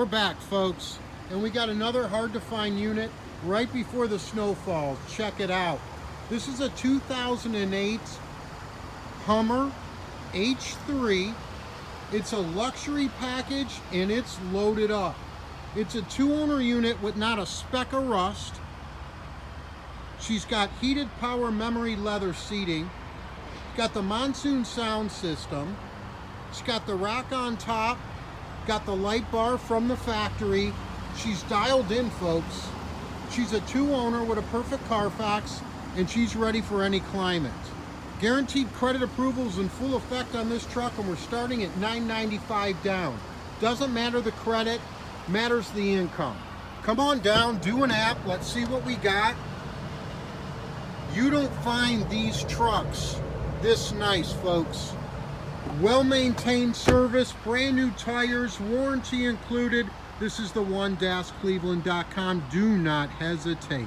We're back, folks, and we got another hard to find unit right before the snow falls. Check it out. This is a 2008 Hummer H3. It's a luxury package and it's loaded up. It's a 2-owner unit with not a speck of rust. She's got heated power memory leather seating. Got the monsoon sound system. She's got the rack on top. Got the light bar from the factory. She's dialed in, folks. She's a 2-owner with a perfect Carfax, and she's ready for any climate. Guaranteed credit approvals in full effect on this truck, and we're starting at $995 down. Doesn't matter the credit, matters the income. Come on down, do an app, let's see what we got. You don't find these trucks this nice, folks. Well-maintained service, brand new tires, warranty included. This is the one, cleveland.com. Do not hesitate.